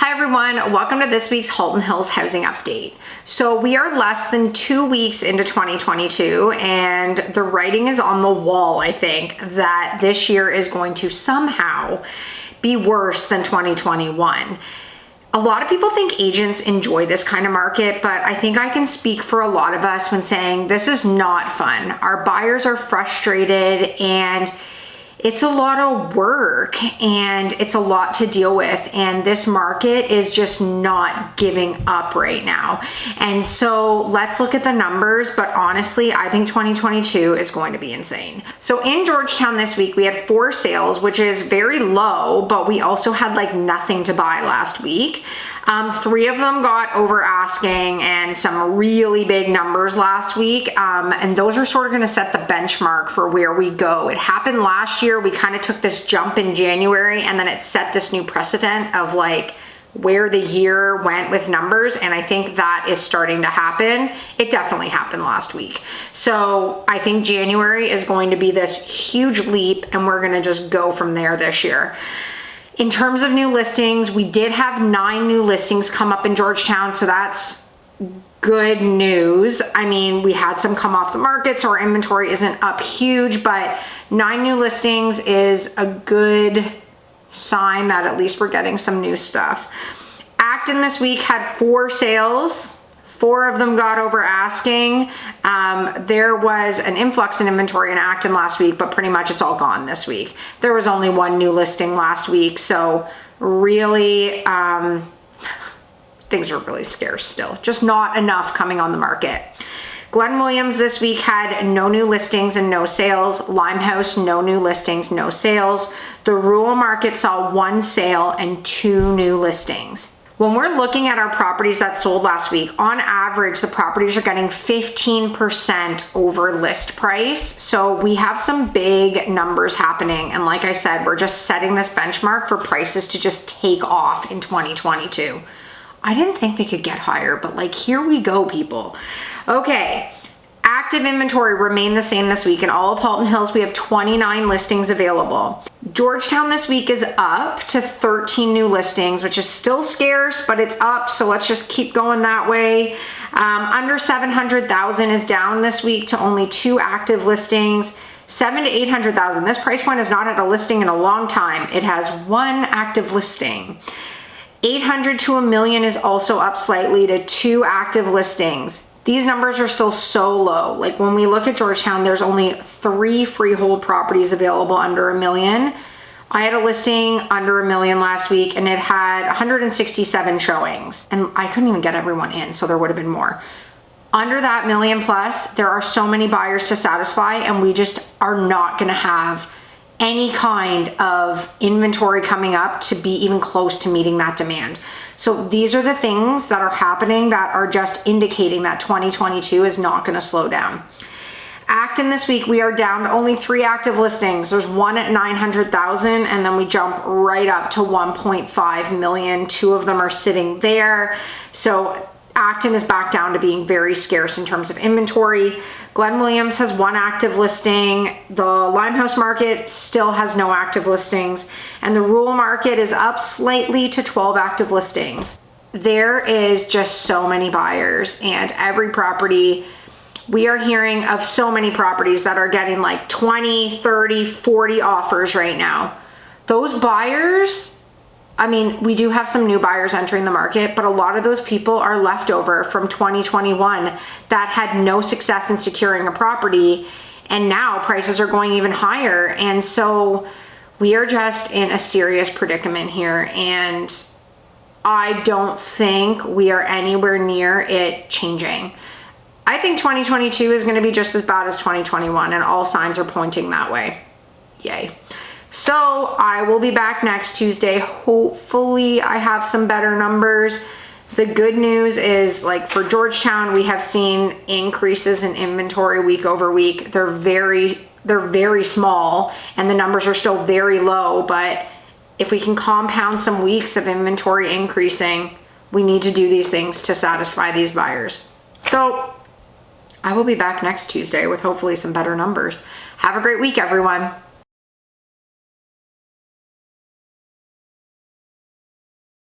Hi everyone, welcome to this week's Halton Hills housing update. So we are less than 2 weeks into 2022 and the writing is on the wall, I think, that this year is going to somehow be worse than 2021. A lot of people think agents enjoy this kind of market, but I think I can speak for a lot of us when saying this is not fun. Our buyers are frustrated and it's a lot of work and it's a lot to deal with, and this market is just not giving up right now. And so let's look at the numbers, but honestly, I think 2022 is going to be insane. So in Georgetown this week, we had 4 sales, which is very low, but we also had like nothing to buy last week. 3 of them got over asking and some really big numbers last week. And those are sort of going to set the benchmark for where we go. It happened last year. We kind of took this jump in January and then it set this new precedent of like where the year went with numbers. And I think that is starting to happen. It definitely happened last week. So I think January is going to be this huge leap and we're going to just go from there this year. In terms of new listings, we did have 9 new listings come up in Georgetown, so that's good news. I mean, we had some come off the market, so our inventory isn't up huge, but 9 new listings is a good sign that at least we're getting some new stuff. Acton this week had 4 sales. 4 of them got over asking. There was an influx in inventory in Acton last week, but pretty much it's all gone this week. There was only 1 new listing last week, so really things are really scarce still. Just not enough coming on the market. Glen Williams this week had no new listings and no sales. Limehouse, no new listings, no sales. The rural market saw 1 sale and 2 new listings. When we're looking at our properties that sold last week, on average, the properties are getting 15% over list price. So we have some big numbers happening. And like I said, we're just setting this benchmark for prices to just take off in 2022. I didn't think they could get higher, but like, here we go, people. Okay. Active inventory remained the same this week. In all of Halton Hills, we have 29 listings available. Georgetown this week is up to 13 new listings, which is still scarce, but it's up. So let's just keep going that way. Under 700,000 is down this week to only 2 active listings. 700 to 800,000. This price point has not had a listing in a long time. It has 1 active listing. 800 to $1 million is also up slightly to 2 active listings. These numbers are still so low. Like when we look at Georgetown, there's only 3 freehold properties available under $1 million. I had a listing under $1 million last week and it had 167 showings and I couldn't even get everyone in, so there would have been more. Under that $1 million plus, there are so many buyers to satisfy and we just are not gonna have any kind of inventory coming up to be even close to meeting that demand. So these are the things that are happening that are just indicating that 2022 is not going to slow down. Acton this week, we are down to only 3 active listings. There's 1 at 900,000 and then we jump right up to 1.5 million. 2 of them are sitting there. So Acton is back down to being very scarce in terms of inventory. Glen Williams has 1 active listing. The Limehouse market still has no active listings. And the rural market is up slightly to 12 active listings. There is just so many buyers and every property, we are hearing of so many properties that are getting like 20, 30, 40 offers right now. Those buyers, I mean, we do have some new buyers entering the market, but a lot of those people are leftover from 2021 that had no success in securing a property, and now prices are going even higher. And so we are just in a serious predicament here, and I don't think we are anywhere near it changing. I think 2022 is going to be just as bad as 2021, and all signs are pointing that way. Yay. So I will be back next Tuesday. Hopefully I have some better numbers. The good news is, like for Georgetown, we have seen increases in inventory week over week. They're very small and the numbers are still very low, but if we can compound some weeks of inventory increasing, we need to do these things to satisfy these buyers. So I will be back next Tuesday with hopefully some better numbers. Have a great week, everyone.